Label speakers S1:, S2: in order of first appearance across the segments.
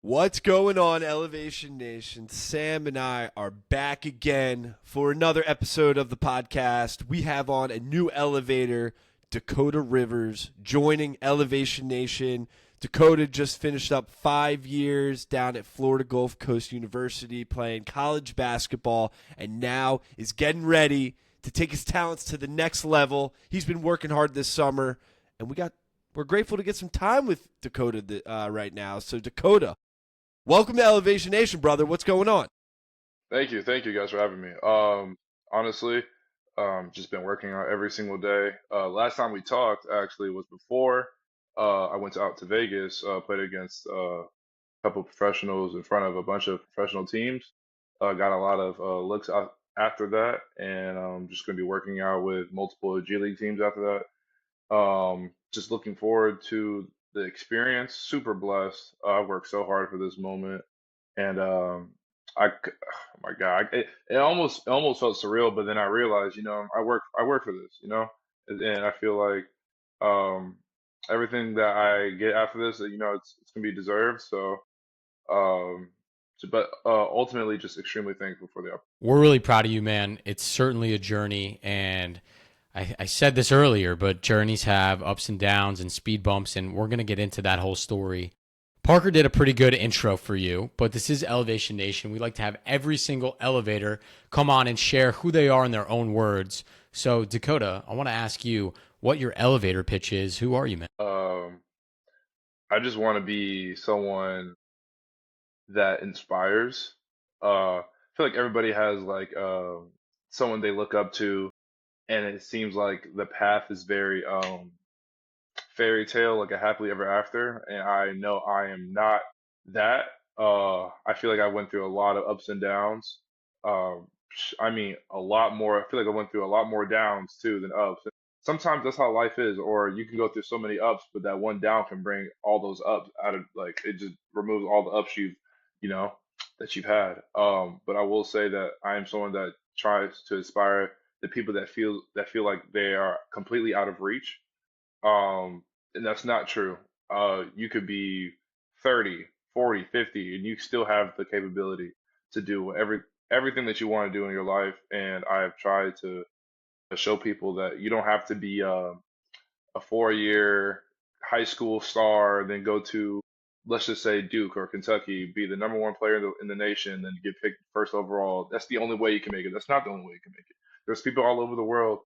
S1: What's going on, Elevation Nation? Sam and I are back again for another episode of the podcast. We have on a new elevator, Dakota Rivers, joining Elevation Nation. Dakota just finished up 5 years down at Florida Gulf Coast University playing college basketball, and now is getting ready to take his talents to the next level. He's been working hard this summer, and we're grateful to get some time with Dakota right now. So, Dakota, welcome to Elevation Nation, brother. What's going on?
S2: Thank you. Thank you guys for having me. Honestly, just been working out every single day. Last time we talked actually was before I went out to Vegas, played against a couple of professionals in front of a bunch of professional teams. Got a lot of looks after that, and I'm just going to be working out with multiple G League teams after that. Just looking forward to the experience. Super blessed. I worked so hard for this moment, and oh my God, it almost felt surreal. But then I realized, I work for this, and I feel like um, everything that I get after this, it's gonna be deserved. Um, but ultimately, just extremely thankful for the opportunity.
S3: We're really proud of you, man. It's certainly a journey, and I said this earlier, but journeys have ups and downs and speed bumps, and we're going to get into that whole story. Parker did a pretty good intro for you, but this is Elevation Nation. We like to have every single elevator come on and share who they are in their own words. So, Dakota, I want to ask you what your elevator pitch is. Who are you, man?
S2: I just want to be someone that inspires. I feel like everybody has like someone they look up to, and it seems like the path is very fairy tale, like a happily ever after. And I know I am not that. I feel like I went through a lot of ups and downs. Um, I mean, a lot more. I feel like I went through a lot more downs too than ups. Sometimes that's how life is, or you can go through so many ups, but that one down can bring all those ups out of like it just removes all the ups you know, that you've had. But I will say that I am someone that tries to inspire the people that feel like they are completely out of reach. And that's not true. You could be 30, 40, 50, and you still have the capability to do everything that you want to do in your life. And I have tried to show people that you don't have to be a 4-year high school star, then go to, let's just say, Duke or Kentucky, be the number one player in the nation, then get picked first overall. That's the only way you can make it. That's not the only way you can make it. There's people all over the world,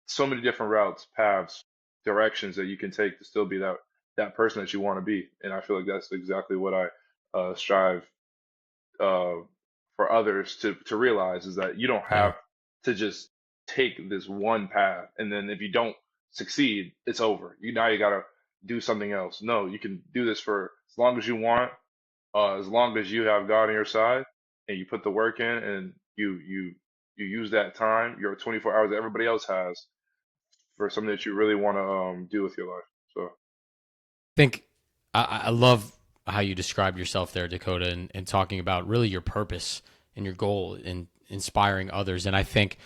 S2: so many different routes, paths, directions that you can take to still be that person that you want to be. And I feel like that's exactly what I strive uh, for others to realize is that you don't
S3: Yeah.
S2: have to just take this one path, and then if you don't succeed, it's over. You gotta do something else. No, you can do this for as long as you want, as long as you have God on your side and you put the work in, and you use that time, your 24 hours that everybody else has, for something that you really want to do with your life. So
S3: Think I love how you describe yourself there, Dakota, and talking about really your purpose and your goal in inspiring others. And I think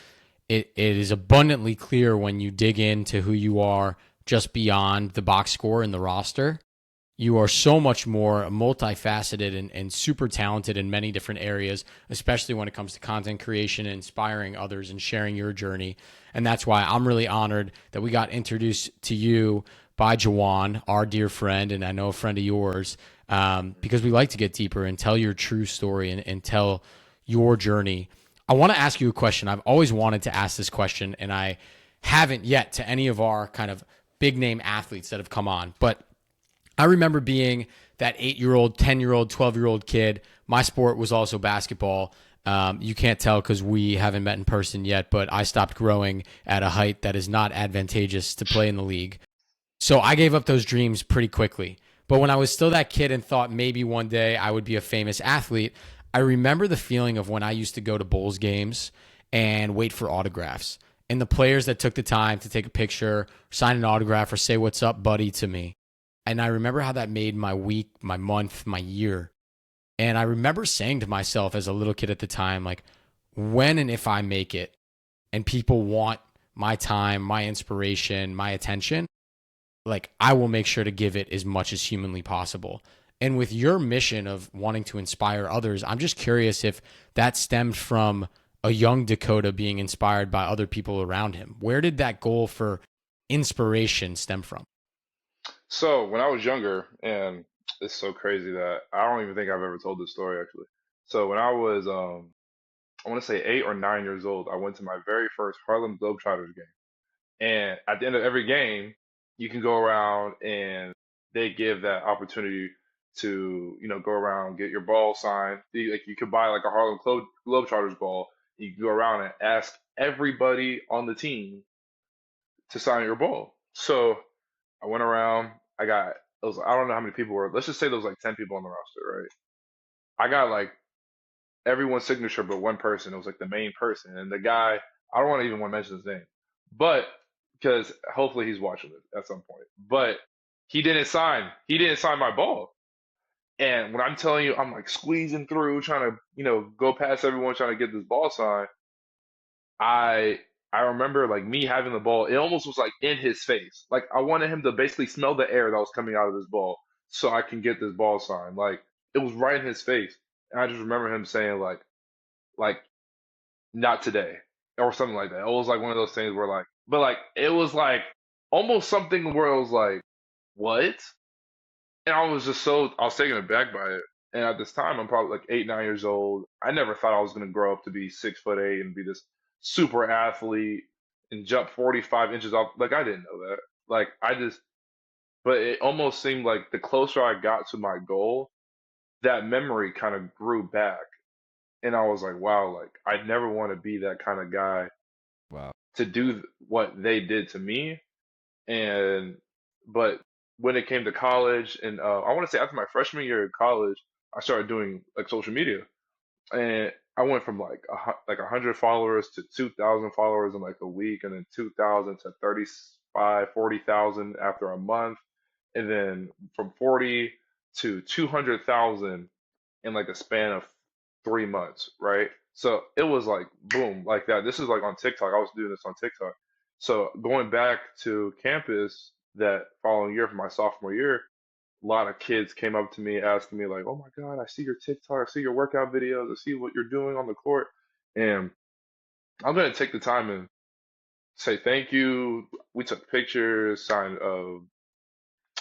S3: it is abundantly clear when you dig into who you are just beyond the box score and the roster. You are so much more multifaceted and super talented in many different areas, especially when it comes to content creation and inspiring others and sharing your journey. And that's why I'm really honored that we got introduced to you by Jawan, our dear friend, and I know a friend of yours, because we like to get deeper and tell your true story and tell your journey. I want to ask you a question. I've always wanted to ask this question, and I haven't yet to any of our kind of big name athletes that have come on. But I remember being that 8-year-old, 10-year-old, 12-year-old kid. My sport was also basketball. You can't tell because we haven't met in person yet, but I stopped growing at a height that is not advantageous to play in the league. So I gave up those dreams pretty quickly. But when I was still that kid and thought maybe one day I would be a famous athlete, I remember the feeling of when I used to go to Bulls games and wait for autographs. And the players that took the time to take a picture, sign an autograph, or say, "What's up, buddy," to me. And I remember how that made my week, my month, my year. And I remember saying to myself as a little kid at the time, like, when and if I make it and people want my time, my inspiration, my attention, like I will make sure to give it as much as humanly possible. And with your mission of wanting to inspire others, I'm just curious if that stemmed from a young Dakota being inspired by other people around him. Where did that goal for inspiration stem from?
S2: So when I was younger, and it's so crazy that I don't even think I've ever told this story actually. So when I was I want to say 8 or 9 years old, I went to my very first Harlem Globetrotters game. And at the end of every game, you can go around and they give that opportunity to, go around, get your ball signed. Like you could buy like a Globetrotters ball. You can go around and ask everybody on the team to sign your ball. So I went around. I don't know how many people were. Let's just say there was like 10 people on the roster, right? I got like everyone's signature but one person. It was like the main person, and the guy. I don't want to even want to mention his name, but because hopefully he's watching it at some point. But he didn't sign. He didn't sign my ball. And when I'm telling you, I'm like squeezing through, trying to go past everyone, trying to get this ball signed. I I remember like me having the ball. It almost was like in his face. Like I wanted him to basically smell the air that was coming out of this ball so I can get this ball signed. Like it was right in his face. And I just remember him saying like not today or something like that. It was like one of those things where like but like it was like almost something where it was like, what? And I was taken aback by it. And at this time, I'm probably like 8, 9 years old. I never thought I was going to grow up to be 6'8" and be this super athlete and jump 45 inches off. Like, I didn't know that. Like, but it almost seemed like the closer I got to my goal, that memory kind of grew back. And I was like, wow, like, I never want to be that kind of guy
S1: Wow.
S2: to do what they did to me. And but when it came to college, and I want to say after my freshman year of college, I started doing like social media, and I went from like 100 followers to 2,000 followers in like a week, and then 2,000 to 35, 40,000 after a month, and then from 40 to 200,000 in like a span of 3 months, right? So it was like boom, like that. This is like on TikTok. I was doing this on TikTok. So going back to campus that following year for my sophomore year, a lot of kids came up to me asking me like, "Oh my God, I see your TikTok, I see your workout videos, I see what you're doing on the court." And I'm gonna take the time and say thank you. We took pictures, signed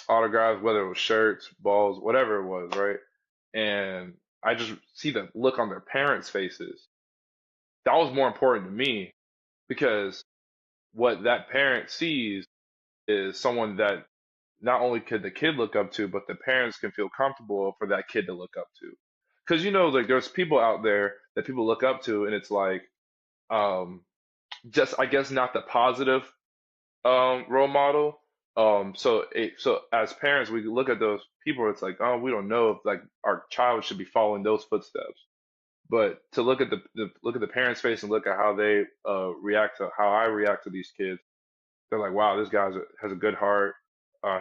S2: autographs, whether it was shirts, balls, whatever it was, right? And I just see the look on their parents' faces. That was more important to me because what that parent sees is someone that not only could the kid look up to, but the parents can feel comfortable for that kid to look up to. Because like there's people out there that people look up to, and it's like um, just I guess not the positive role model. So as parents, we look at those people. It's like, oh, we don't know if like our child should be following those footsteps. But to look at look at the parents' face and look at how they react to how I react to these kids, they're like, wow, this guy has a good heart.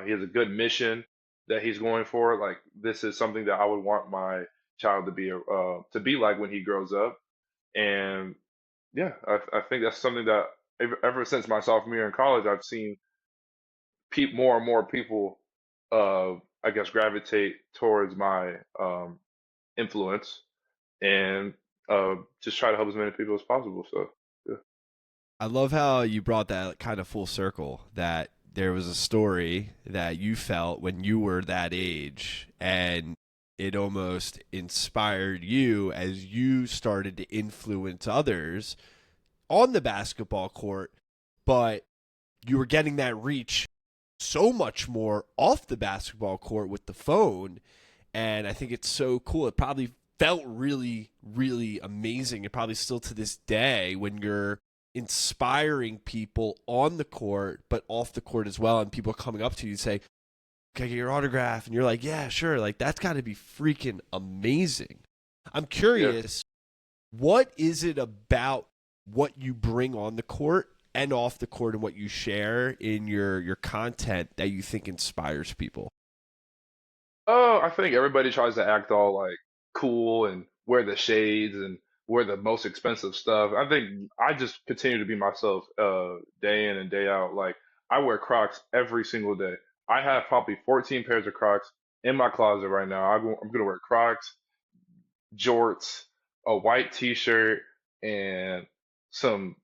S2: He has a good mission that he's going for. Like this is something that I would want my child to be like when he grows up. And yeah, I think that's something that ever since my sophomore year in college, I've seen more and more people, I guess, gravitate towards my influence and just try to help as many people as possible. So, yeah.
S1: I love how you brought that kind of full circle, that there was a story that you felt when you were that age, and it almost inspired you as you started to influence others on the basketball court, but you were getting that reach so much more off the basketball court with the phone. And I think it's so cool. It probably felt really, really amazing. It probably still to this day when you're inspiring people on the court, but off the court as well. And people coming up to you and say, "Can I get your autograph?" And you're like, "Yeah, sure." Like that's got to be freaking amazing. I'm
S2: Yeah.
S1: curious, what is it about what you bring on the court and off the court and what you share in your content that you think inspires people?
S2: Oh, I think everybody tries to act all like cool and wear the shades and wear the most expensive stuff. I think I just continue to be myself, day in and day out. Like I wear Crocs every single day. I have probably 14 pairs of Crocs in my closet right now. I'm gonna wear Crocs, jorts, a white T-shirt, and some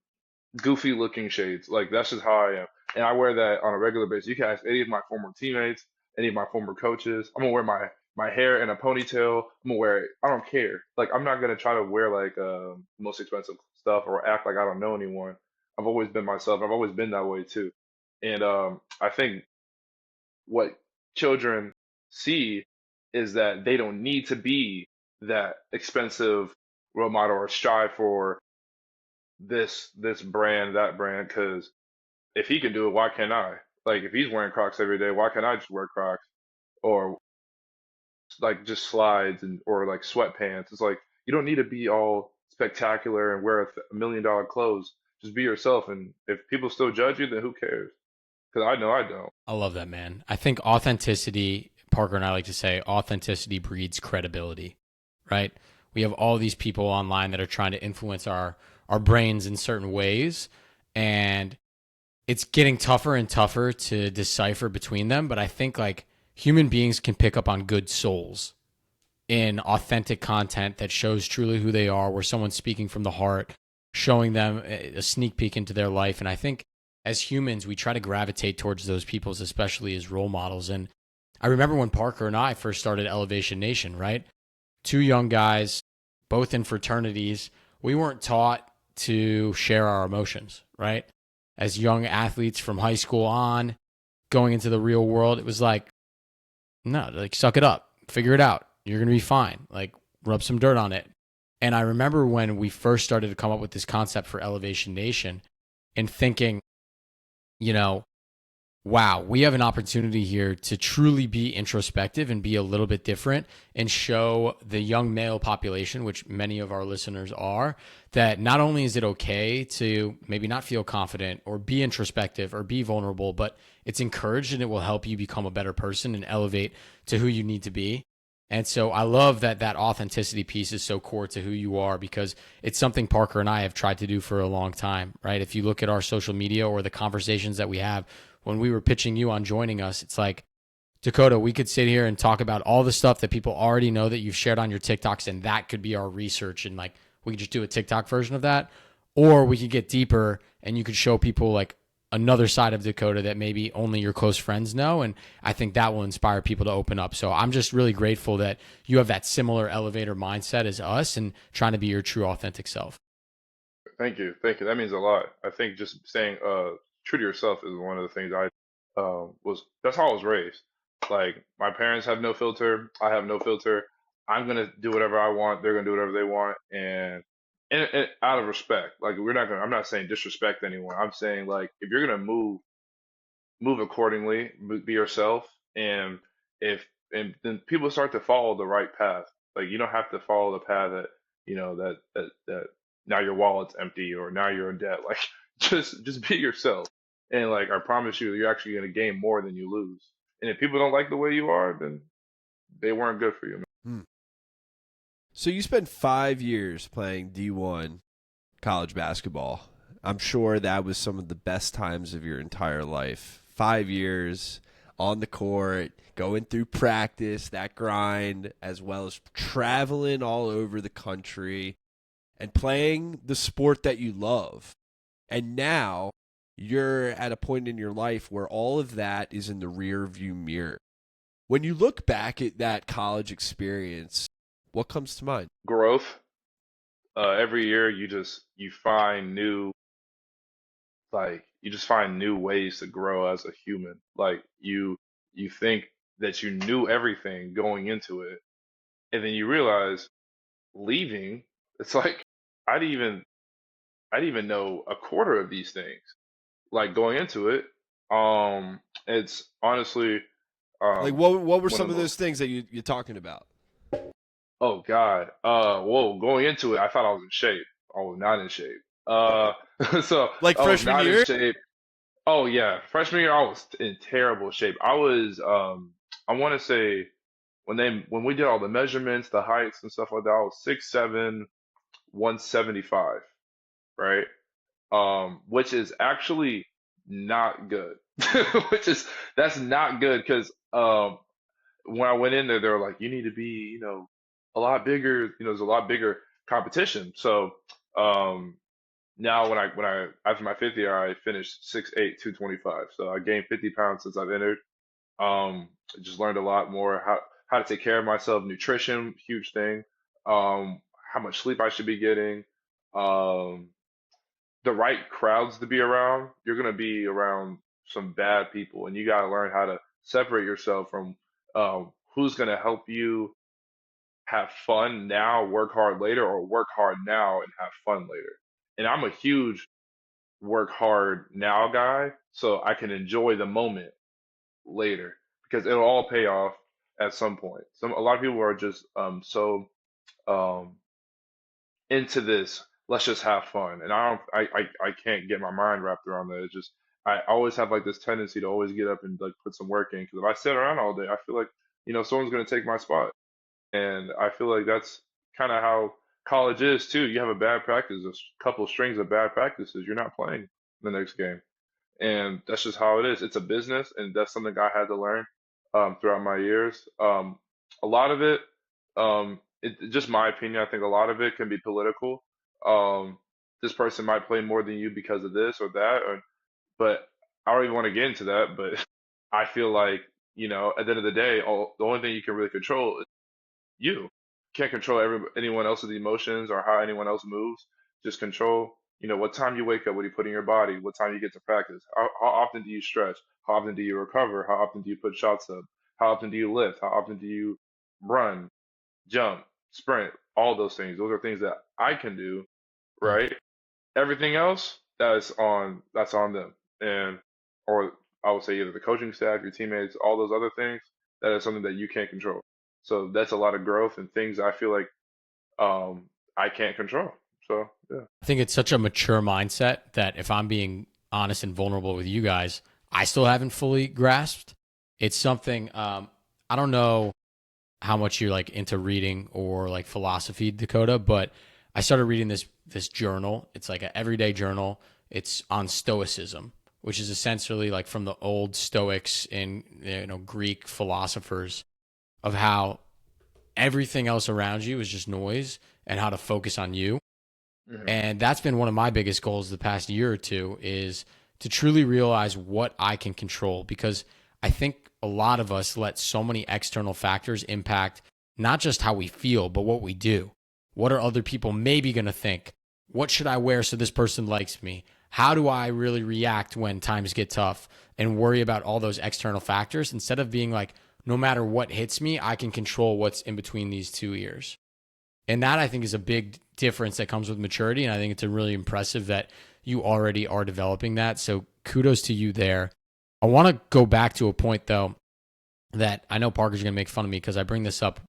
S2: goofy looking shades. Like that's just how I am. And I wear that on a regular basis. You can ask any of my former teammates, any of my former coaches. I'm gonna wear my hair in a ponytail. I'm gonna wear it. I don't care. Like I'm not gonna try to wear like most expensive stuff or act like I don't know anyone. I've always been myself. I've always been that way too. And I think what children see is that they don't need to be that expensive role model or strive for this brand, that brand, because if he can do it, why can't I? Like if he's wearing Crocs every day, why can't I just wear Crocs or like just slides and or like sweatpants? It's like you don't need to be all spectacular and wear $1 million clothes. Just be yourself, and if people still judge you, then who cares? Because I know I don't.
S3: I love that, man. I think authenticity, Parker and I like to say, authenticity breeds credibility, right? We have all these people online that are trying to influence our brains in certain ways, and it's getting tougher and tougher to decipher between them. But I think like human beings can pick up on good souls in authentic content that shows truly who they are, where someone's speaking from the heart, showing them a sneak peek into their life. And I think as humans, we try to gravitate towards those peoples, especially as role models. And I remember when Parker and I first started Elevation Nation, right? Two young guys, both in fraternities. We weren't taught to share our emotions, right? As young athletes from high school on, going into the real world, it was like, no, like suck it up, figure it out. You're going to be fine. Like rub some dirt on it. And I remember when we first started to come up with this concept for Elevation Nation and thinking, you know, wow, we have an opportunity here to truly be introspective and be a little bit different and show the young male population, which many of our listeners are, that not only is it okay to maybe not feel confident or be introspective or be vulnerable, but it's encouraged and it will help you become a better person and elevate to who you need to be. And so I love that that authenticity piece is so core to who you are, because it's something Parker and I have tried to do for a long time, right? If you look at our social media or the conversations that we have, when we were pitching you on joining us, it's like, Dakota, we could sit here and talk about all the stuff that people already know that you've shared on your TikToks, and that could be our research. And like, we could just do a TikTok version of that, or we could get deeper and you could show people like another side of Dakota that maybe only your close friends know. And I think that will inspire people to open up. So I'm just really grateful that you have that similar elevator mindset as us and trying to be your true authentic self.
S2: Thank you, thank you. That means a lot. I think just staying true to yourself is one of the things I was. That's how I was raised. Like my parents have no filter. I have no filter. I'm gonna do whatever I want. They're gonna do whatever they want, and out of respect. Like we're not gonna. I'm not saying disrespect anyone. I'm saying like if you're gonna move accordingly, be yourself, and if and then people start to follow the right path. Like you don't have to follow the path that that now your wallet's empty or now you're in debt. Like just be yourself, and like I promise you, you're actually gonna gain more than you lose. And if people don't like the way you are, then they weren't good for you.
S1: Hmm. So you spent 5 years playing D1 college basketball. I'm sure that was some of the best times of your entire life. 5 years on the court, going through practice, that grind, as well as traveling all over the country and playing the sport that you love. And now you're at a point in your life where all of that is in the rear view mirror. When you look back at that college experience, what comes to mind?
S2: Growth. Every year you find you just find new ways to grow as a human. Like you think that you knew everything going into it, and then you realize leaving, it's like I didn't even I didn't even know a quarter of these things. Like going into it, it's honestly
S1: Like
S2: um
S1: what were
S2: one
S1: some
S2: of
S1: of
S2: the
S1: those things that you're talking about?
S2: oh God. Whoa, going into it, I thought I was in shape. I was not in shape. Uh so
S1: Like
S2: I was
S1: freshman
S2: not in
S1: year?
S2: shape. Oh yeah, freshman year I was in terrible shape. I was I want to say when we did all the measurements, the heights and stuff like that, I was 6'7", 175, right? Which is actually not good. Which is That's not good because when I went in there, they were like, you need to be, a lot bigger. There's a lot bigger competition. So um, now when I after my fifth year, I finished 6'8", 225. So I gained 50 pounds since I've entered. I just learned a lot more how to take care of myself. Nutrition, huge thing. How much sleep I should be getting. Um, the right crowds to be around. You're gonna be around some bad people, and you gotta learn how to separate yourself from who's gonna help you have fun now, work hard later, or work hard now and have fun later. And I'm a huge work hard now guy, so I can enjoy the moment later because it'll all pay off at some point. A lot of people are just so um into this. Let's just have fun, and I can't get my mind wrapped around that. It's just I always have like this tendency to always get up and like put some work in because if I sit around all day, I feel like someone's gonna take my spot, and I feel like that's kind of how college is too. You have a bad practice, a couple strings of bad practices, you're not playing the next game. And that's just how it is. It's a business, and that's something I had to learn throughout my years. A lot of it, just my opinion, I think a lot of it can be political. Um, this person might play more than you because of this or that, but I don't even want to get into that. But I feel like, at the end of the day, the only thing you can really control is you. Can't control anyone else's emotions or how anyone else moves. Just control, what time you wake up, what you put in your body, what time you get to practice. How often do you stretch? How often do you recover? How often do you put shots up? How often do you lift? How often do you run, jump, sprint? All those things. Those are things that I can do,
S3: Mm.
S2: right? Everything else, that's on them. And or I would say either the coaching staff, your teammates, all those other things, that is something that you can't control. So that's a lot of growth and things I feel like I can't control. So yeah.
S3: I think it's such a mature mindset that if I'm being honest and vulnerable with you guys, I still haven't fully grasped. It's something I don't know how much you're like into reading or like philosophy, Dakota, but I started reading this journal. It's like an everyday journal. It's on stoicism, which is essentially like from the old Stoics and Greek philosophers of how everything else around you is just noise and how to focus on you.
S2: Hmm.
S3: And that's been one of my biggest goals the past year or two is to truly realize what I can control because I think a lot of us let so many external factors impact not just how we feel, but what we do. What are other people maybe going to think? What should I wear so this person likes me? How do I really react when times get tough and worry about all those external factors instead of being like, no matter what hits me, I can control what's in between these two ears. And that I think is a big difference that comes with maturity. And I think it's a really impressive that you already are developing that. So kudos to you there. I want to go back to a point though that I know Parker's going to make fun of me because I bring this up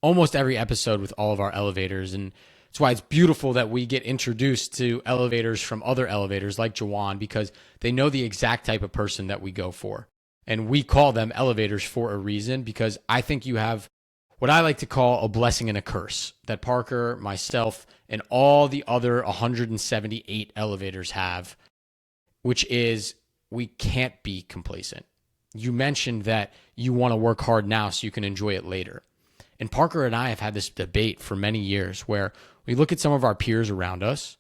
S3: almost every episode with all of our elevators. And that's why it's beautiful that we get introduced to elevators from other elevators like Jawan because they know the exact type of person that we go for. And we call them elevators for a reason because I think you have what I like to call a blessing and a curse that Parker, myself, and all the other 178 elevators have, which is we can't be complacent. You mentioned that you want to work hard now so you can enjoy it later. And Parker and I have had this debate for many years where we look at some of our peers around us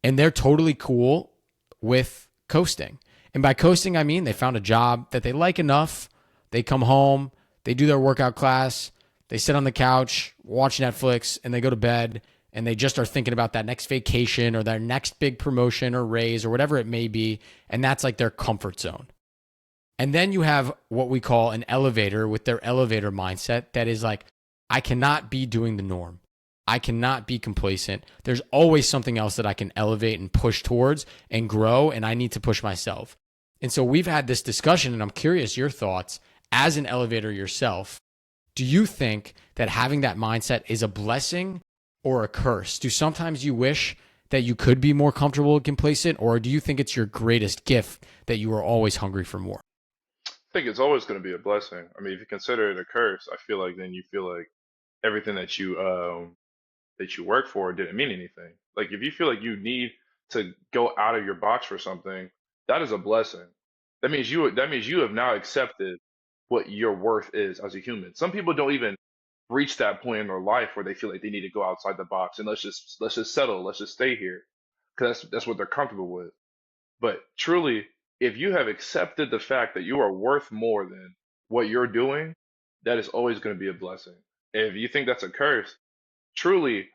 S3: and they're totally cool with coasting. And by coasting, I mean they found a job that they like enough. They come home, they do their workout class, they sit on the couch, watch Netflix, and they go to bed, and they just are thinking about that next vacation or their next big promotion or raise or whatever it may be, and that's like their comfort zone. And then you have what we call an elevator with their elevator mindset that is like, I cannot be doing the norm. I cannot be complacent. There's always something else that I can elevate and push towards and grow, and I need to push myself. And so we've had this discussion, and I'm curious your thoughts as an elevator yourself. Do you think that having that mindset is a blessing or a curse? Do sometimes you wish that you could be more comfortable and complacent, or do you think it's your greatest gift that you are always hungry for more?
S2: I think it's always going to be a blessing. I mean, if you consider it a curse, I feel like then you feel like everything that you work for didn't mean anything. Like if you feel like you need to go out of your box for something, that is a blessing. That means you have now accepted what your worth is as a human. Some people don't even reach that point in their life where they feel like they need to go outside the box and let's just settle, let's just stay here because that's what they're comfortable with. But truly, if you have accepted the fact that you are worth more than what you're doing, that is always going to be a blessing. If you think that's a curse, truly,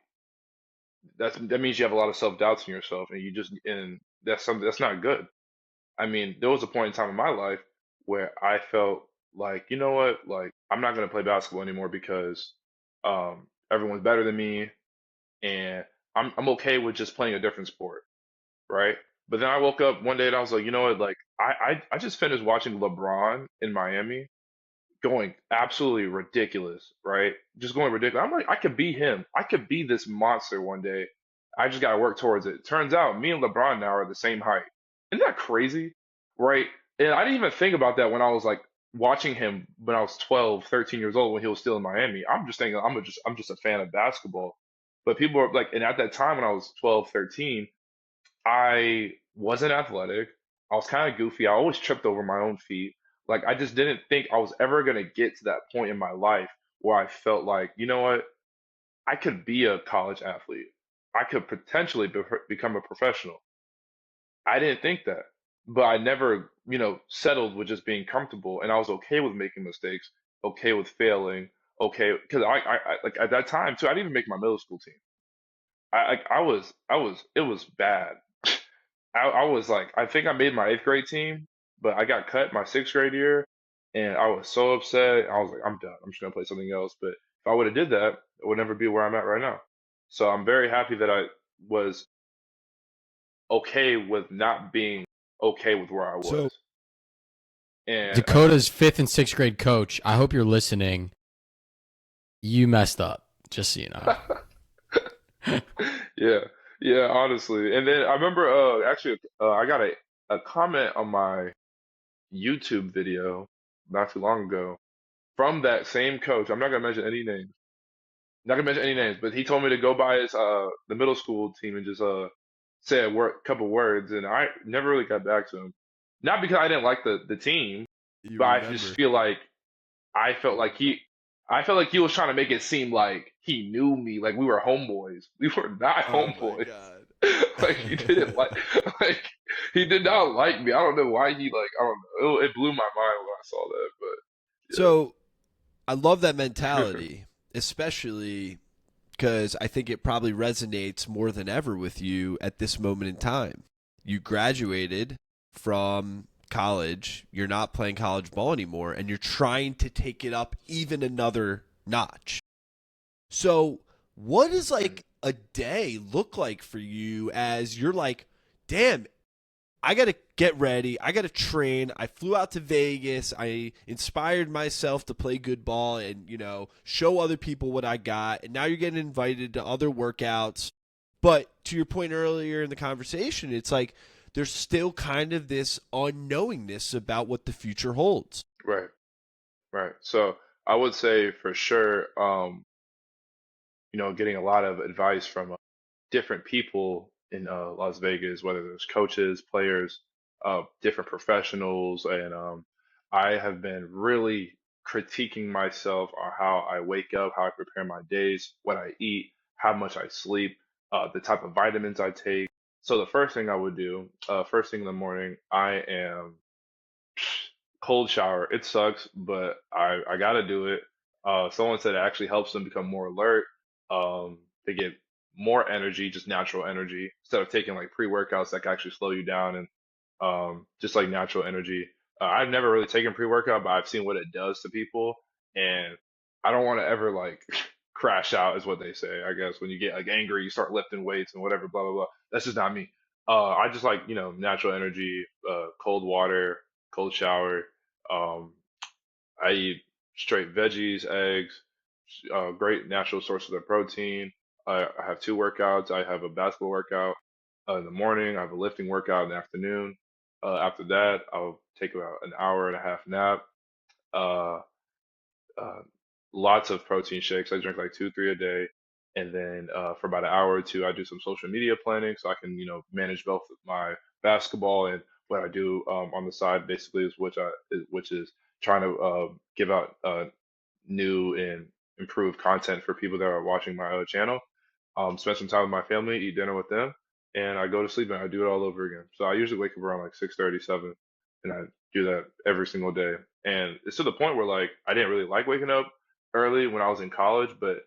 S2: that means you have a lot of self doubts in yourself, and that's something that's not good. I mean, there was a point in time in my life where I felt like, you know what, like I'm not going to play basketball anymore because everyone's better than me, and I'm okay with just playing a different sport, right? But then I woke up one day and I was like, you know what, like I just finished watching LeBron in Miami going absolutely ridiculous, right? Just going ridiculous. I'm like, I could be him. I could be this monster one day. I just got to work towards it. Turns out me and LeBron now are the same height. Isn't that crazy? Right? And I didn't even think about that when I was like watching him when I was 12, 13 years old when he was still in Miami. I'm just thinking I'm just a fan of basketball. But people are like, and at that time when I was 12, 13, I wasn't athletic. I was kind of goofy. I always tripped over my own feet. Like I just didn't think I was ever gonna get to that point in my life where I felt like, you know what, I could be a college athlete. I could potentially become a professional. I didn't think that, but I never, settled with just being comfortable, and I was okay with making mistakes, okay with failing, okay, because I like at that time too. I didn't even make my middle school team. It was bad. I was like, I think I made my eighth grade team, but I got cut my sixth grade year, and I was so upset. I was like, I'm done. I'm just gonna play something else. But if I would have did that, I would never be where I'm at right now. So I'm very happy that I was okay with not being okay with where I
S1: So
S2: was. And
S3: Dakota's fifth and sixth grade coach. I hope you're listening. You messed up, just so you know.
S2: yeah, yeah, honestly. And then I remember actually I got a comment on my YouTube video not too long ago from that same coach. I'm not gonna mention any names. Not gonna mention any names, but he told me to go by his the middle school team and just say couple words, and I never really got back to him. Not because I didn't like the team,
S1: you
S2: but I just
S1: remember?
S2: feel like I felt like he was trying to make it seem like he knew me, like we were homeboys. We were not
S1: Oh my
S2: homeboys.
S1: god.
S2: Like he didn't like he did not like me. I don't know why he like I don't know. It blew my mind when I saw that,
S1: So I love that
S2: but yeah.
S1: mentality, especially because I think it probably resonates more than ever with you at this moment in time. You graduated from college, you're not playing college ball anymore, and you're trying to take it up even another notch. So, what does like a day look like for you as you're like, damn, I got to get ready. I got to train. I flew out to Vegas. I inspired myself to play good ball and, show other people what I got. And now you're getting invited to other workouts. But to your point earlier in the conversation, it's like there's still kind of this unknowingness about what the future holds.
S2: Right, right. So I would say for sure, getting a lot of advice from different people in Las Vegas, whether there's coaches, players, different professionals, and I have been really critiquing myself on how I wake up, how I prepare my days, what I eat, how much I sleep, the type of vitamins I take. So the first thing I would do, first thing in the morning, I am cold shower. It sucks, but I gotta do it. Someone said it actually helps them become more alert. They get more energy, just natural energy, instead of taking like pre-workouts that can actually slow you down and just like natural energy. I've never really taken pre-workout, but I've seen what it does to people, and I don't want to ever like crash out, is what they say. I guess when you get like angry, you start lifting weights and whatever, blah blah blah. That's just not me. I just like natural energy, cold water, cold shower. Um, I eat straight veggies, eggs, great natural sources of protein. I have two workouts. I have a basketball workout in the morning. I have a lifting workout in the afternoon. After that, I'll take about an hour and a half nap. Uh, uh, Lots of protein shakes. I drink like two, three a day. And then for about an hour or two, I do some social media planning so I can, manage both my basketball and what I do on the side, basically, which is trying to give out new and improved content for people that are watching my channel. Spend some time with my family, eat dinner with them, and I go to sleep and I do it all over again. So I usually wake up around like 6:37, and I do that every single day. And it's to the point where like I didn't really like waking up early when I was in college, but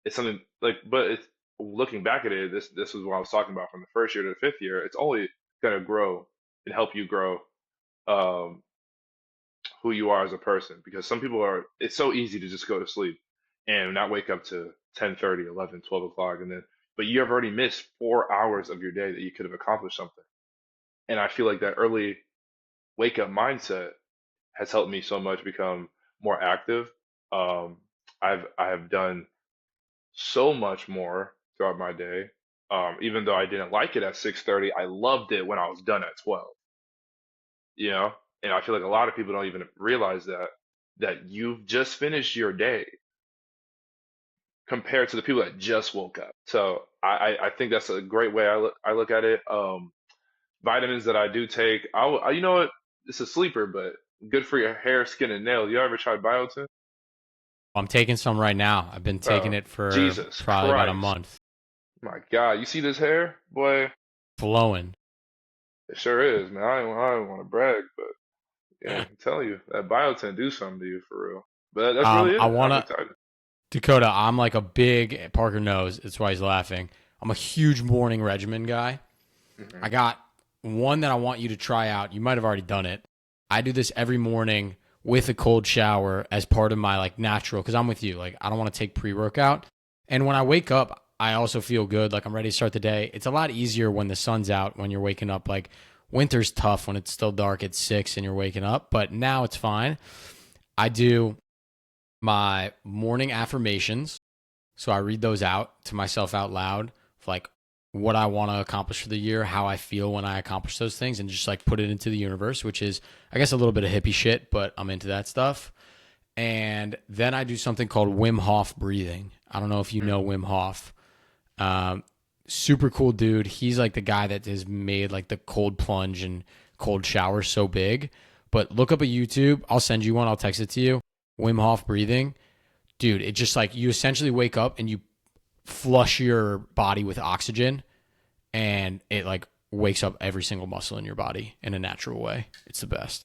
S2: it's something like, but it's looking back at it, this is what I was talking about from the first year to the fifth year. It's only gonna grow and help you grow um, who you are as a person because some people are it's so easy to just go to sleep and not wake up to 10:30, 11, 12 o'clock and then but you have already missed 4 hours of your day that you could have accomplished something. And I feel like that early wake up mindset has helped me so much become more active. um, I have done so much more throughout my day. Even though I didn't like it at 6:30, I loved it when I was done at 12, you know? And I feel like a lot of people don't even realize that you've just finished your day compared to the people that just woke up. So I think that's a great way I look at it. Vitamins that I do take, you know what? It's a sleeper, but good for your hair, skin, and nails. You ever tried biotin?
S3: I'm taking some right now. I've been taking it for
S2: Jesus
S3: probably about a
S2: Christ.
S3: month.
S2: My God, you see this hair? Boy,
S3: Flowing.
S2: it sure is, man. I don't want to brag, but yeah, I'm telling you, that biotin do something to you for real. But that's really
S3: I
S2: it.
S3: want
S2: I'm
S3: to,
S2: excited.
S3: Dakota, I'm like a big, Parker knows, that's why he's laughing. I'm a huge morning regimen guy.
S2: Hmm.
S3: I got one that I want you to try out. You might have already done it. I do this every morning with a cold shower as part of my like natural, because I'm with you. Like, I don't want to take pre-workout. And when I wake up, I also feel good. Like, I'm ready to start the day. It's a lot easier when the sun's out, when you're waking up. Like, winter's tough when it's still dark at 6 and you're waking up, but now it's fine. I do my morning affirmations. So I read those out to myself out loud, like what I want to accomplish for the year, how I feel when I accomplish those things, and just like put it into the universe, which is, I guess, a little bit of hippie shit, but I'm into that stuff. And then I do something called Wim Hof breathing. I don't know if you know Wim Hof. Um, Super cool dude. He's like the guy that has made like the cold plunge and cold shower so big. But look up a YouTube. I'll send you one. I'll text it to you. Wim Hof breathing. Dude, it just like you essentially wake up and you flush your body with oxygen and it like wakes up every single muscle in your body in a natural way. It's the best.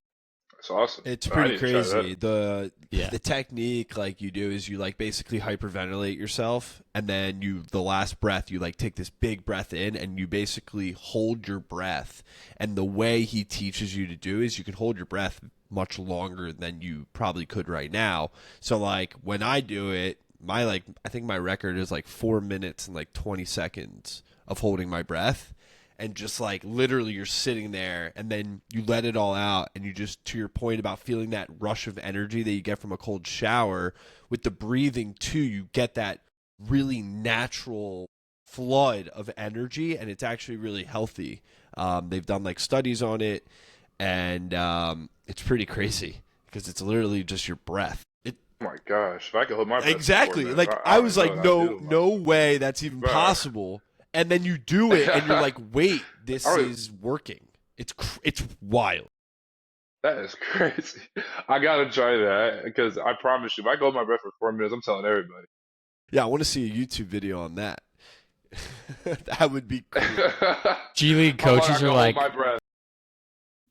S2: That's awesome.
S1: It's
S2: I
S1: pretty
S2: need to try
S1: crazy.
S2: that.
S1: The technique like you do is you like basically hyperventilate yourself, and then the last breath you like take this big breath in and you basically hold your breath. And the way he teaches you to do is you can hold your breath much longer than you probably could right now. So like when I do it, I think my record is like 4 minutes and like 20 seconds of holding my breath. And just like literally you're sitting there and then you let it all out, and you just, to your point about feeling that rush of energy that you get from a cold shower, with the breathing too, you get that really natural flood of energy, and it's actually really healthy. They've done like studies on it, and it's pretty crazy because it's literally just your breath.
S2: Oh my gosh, if I could hold my breath for 4
S1: Exactly.
S2: minutes,
S1: Like
S2: I
S1: I
S2: don't
S1: was
S2: even
S1: like,
S2: know what I'd do.
S1: no way that's even
S2: Bruh.
S1: possible. And then you do it, and you're like, wait, this
S2: I
S1: is working. It's wild.
S2: That is crazy. I gotta try that because I promise you, if I go hold my breath for 4 minutes, I'm telling everybody.
S1: Yeah, I want to see a YouTube video on that. That would be cool.
S3: G League
S2: How long I
S3: coaches
S2: can
S3: are
S2: hold
S3: like,
S2: my breath.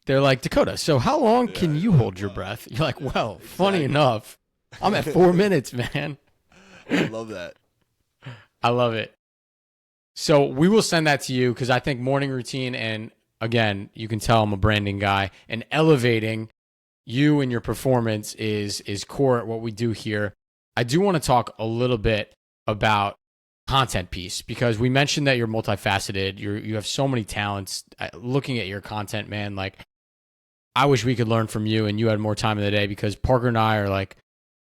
S3: they're like, Dakota, so how long
S1: Yeah,
S3: can you hold your breath? You're like, well, funny
S1: Exactly.
S3: enough, I'm at 4 minutes, man.
S1: I love that.
S3: I love it. So we will send that to you because I think morning routine, and again, you can tell I'm a branding guy, and elevating you and your performance is core at what we do here. I do want to talk a little bit about content piece because we mentioned that you're multifaceted. You have so many talents. Looking at your content, man, like I wish we could learn from you and you had more time in the day, because Parker and I are like,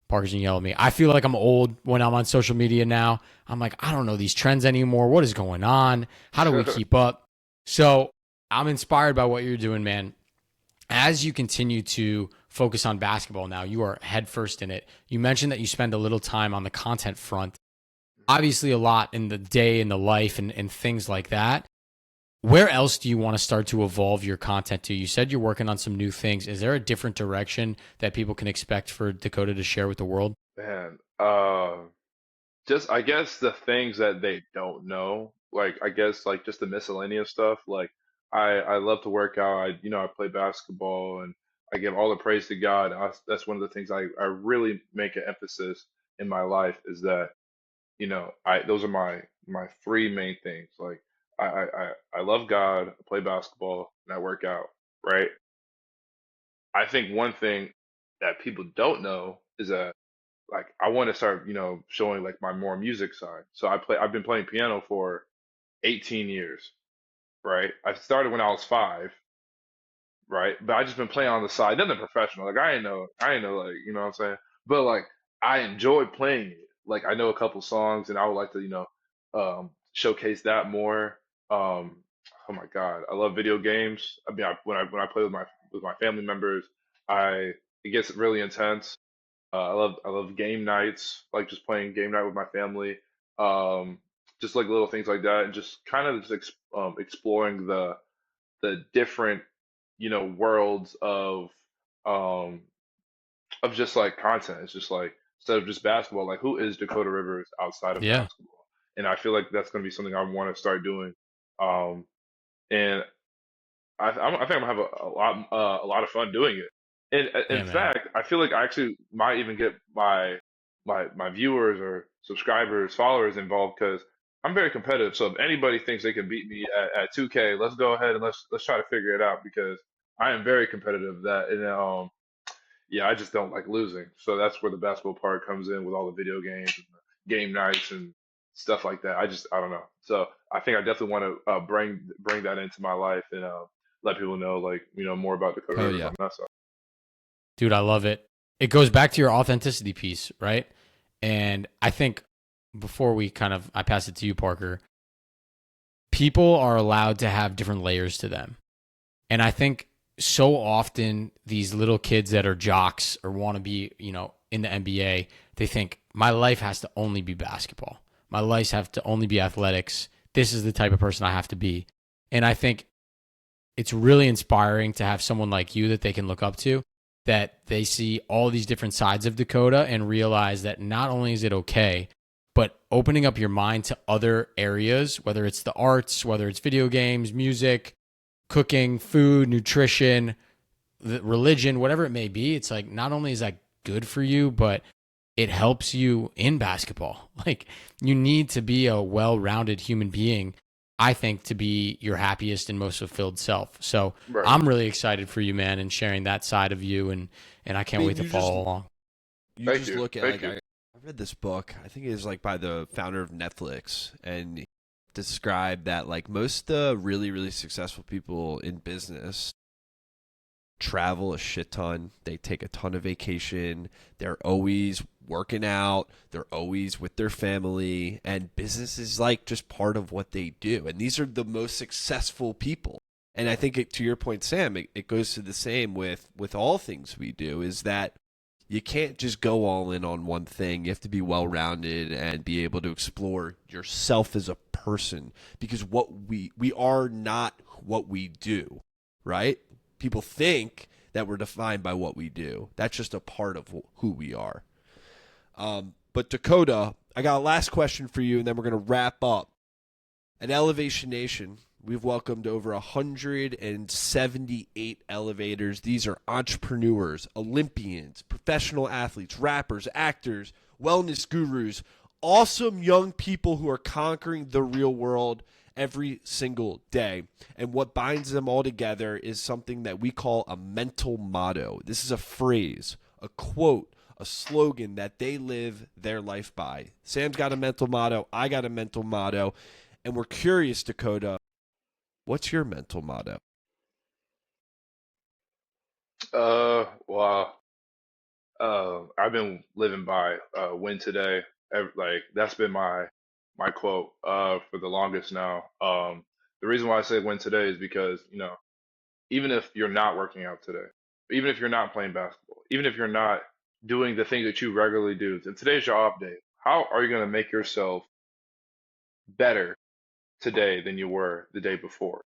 S3: Parker's gonna yell at me. I feel like I'm old when I'm on social media now. I'm like, I don't know these trends anymore. What is going on? How do we keep up? So I'm inspired by what you're doing, man. As you continue to focus on basketball now, you are headfirst in it. You mentioned that you spend a little time on the content front, obviously a lot in the day and the life and things like that. Where else do you want to start to evolve your content to? You said you're working on some new things. Is there a different direction that people can expect for Dakota to share with the world?
S2: Man, just I guess the things that they don't know, like I guess like just the miscellaneous stuff. Like I love to work out. I play basketball and I give all the praise to God. That's one of the things I really make an emphasis in my life is that I those are my three main things. Like I love God, I play basketball, and I work out, right? I think one thing that people don't know is that like I want to start, showing like my more music side. So I've been playing piano for 18 years, right? I started when I was 5, right? But I just been playing on the side, nothing professional. Like I ain't know, like what I'm saying. But like I enjoy playing it. Like I know a couple songs, and I would like to, showcase that more. Oh my God, I love video games. I mean, when I play with my family members, I it gets really intense. I love game nights, like just playing game night with my family. Um, just like little things like that, and just kind of just exploring the different worlds um of just like content. It's just like instead of just basketball, like who is Dakota Rivers outside of
S3: Yeah.
S2: basketball? And I feel like that's going to be something I want to start doing. Um, and I think I'm gonna have a lot of fun doing it. And
S3: Yeah,
S2: in
S3: man.
S2: fact, I feel like I actually might even get my viewers or subscribers, followers involved because I'm very competitive. So if anybody thinks they can beat me at 2K, let's go ahead and let's try to figure it out because I am very competitive. Yeah, I just don't like losing. So that's where the basketball part comes in with all the video games and the game nights and stuff like that. I don't know. So I think I definitely want to bring that into my life and let people know like more about Dakota
S1: Hell
S2: Rivers
S1: yeah.
S2: on that side.
S3: Dude, I love it. It goes back to your authenticity piece, right? And I think before I pass it to you, Parker, people are allowed to have different layers to them. And I think so often these little kids that are jocks or want to be, in the NBA, they think my life has to only be basketball. My life has to only be athletics. This is the type of person I have to be. And I think it's really inspiring to have someone like you that they can look up to, that they see all these different sides of Dakota and realize that not only is it okay, but opening up your mind to other areas, whether it's the arts, whether it's video games, music, cooking, food, nutrition, religion, whatever it may be, it's like not only is that good for you, but it helps you in basketball. Like you need to be a well-rounded human being, I think, to be your happiest and most fulfilled self. So
S2: Right.
S3: I'm really excited for you, man, and sharing that side of you, and I
S1: I
S3: can't
S1: mean,
S3: wait to follow along.
S1: you
S2: Thank
S1: just
S2: you.
S1: look at
S2: Thank
S1: like
S2: you.
S1: I read this book. I think it was like by the founder of Netflix, and he described that like most of the really really successful people in business travel a shit ton. They take a ton of vacation. They're always working out. They're always with their family. And business is like just part of what they do. And these are the most successful people. And I think to your point, Sam, it goes to the same with all things we do is that you can't just go all in on one thing. You have to be well rounded and be able to explore yourself as a person because what we are not what we do, right? People think that we're defined by what we do. That's just a part of who we are. But Dakota, I got a last question for you, and then we're going to wrap up. At Elevation Nation, we've welcomed over 178 elevators. These are entrepreneurs, Olympians, professional athletes, rappers, actors, wellness gurus, awesome young people who are conquering the real world every single day. And what binds them all together is something that we call a mental motto. This is a phrase, a quote, a slogan that they live their life by. Sam's got a mental motto. I got a mental motto. And we're curious, Dakota, what's your mental motto?
S2: Well, I've been living by win today. Like that's been my quote for the longest now. The reason why I say win today is because even if you're not working out today, even if you're not playing basketball, even if you're not doing the thing that you regularly do, and today's your off day, how are you going to make yourself better today than you were the day before?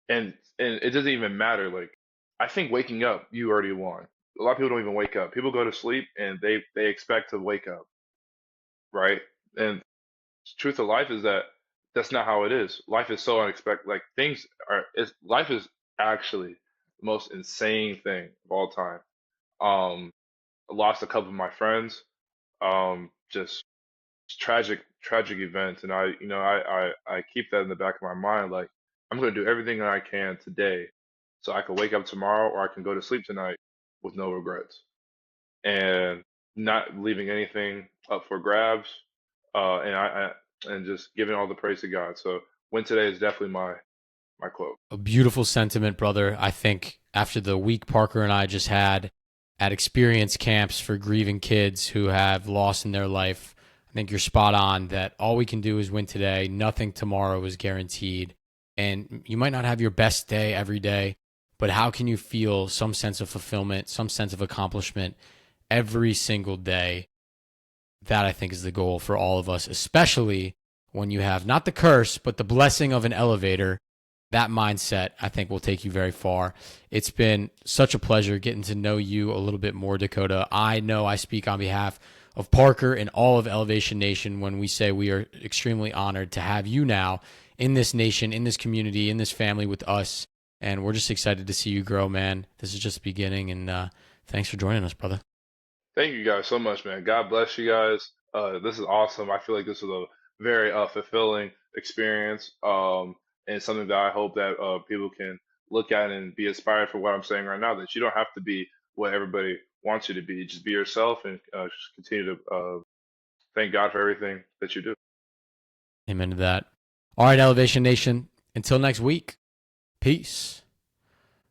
S2: and it doesn't even matter. Like, I think waking up, you already won. A lot of people don't even wake up. People go to sleep and they expect to wake up, right? And truth of life is that that's not how it is. Life is so unexpected. Like, life is actually the most insane thing of all time. I lost a couple of my friends. Just tragic events, and I keep that in the back of my mind. Like, I'm gonna do everything that I can today, so I can wake up tomorrow, or I can go to sleep tonight with no regrets, and not leaving anything up for grabs. And just giving all the praise to God. So win today is definitely my quote.
S3: A beautiful sentiment, brother. I think after the week Parker and I just had at experience camps for grieving kids who have lost in their life, I think you're spot on that all we can do is win today. Nothing tomorrow is guaranteed. And you might not have your best day every day, but how can you feel some sense of fulfillment, some sense of accomplishment every single day? That I think is the goal for all of us, especially when you have not the curse, but the blessing of an elevator. That mindset, I think, will take you very far. It's been such a pleasure getting to know you a little bit more, Dakota. I know I speak on behalf of Parker and all of Elevation Nation when we say we are extremely honored to have you now in this nation, in this community, in this family with us. And we're just excited to see you grow, man. This is just the beginning, and thanks for joining us, brother.
S2: Thank you guys so much, man. God bless you guys. This is awesome. I feel like this was a very fulfilling experience, and something that I hope that people can look at and be inspired for what I'm saying right now. That you don't have to be what everybody wants you to be. Just be yourself and just continue to thank God for everything that you do.
S3: Amen to that. All right, Elevation Nation. Until next week, peace.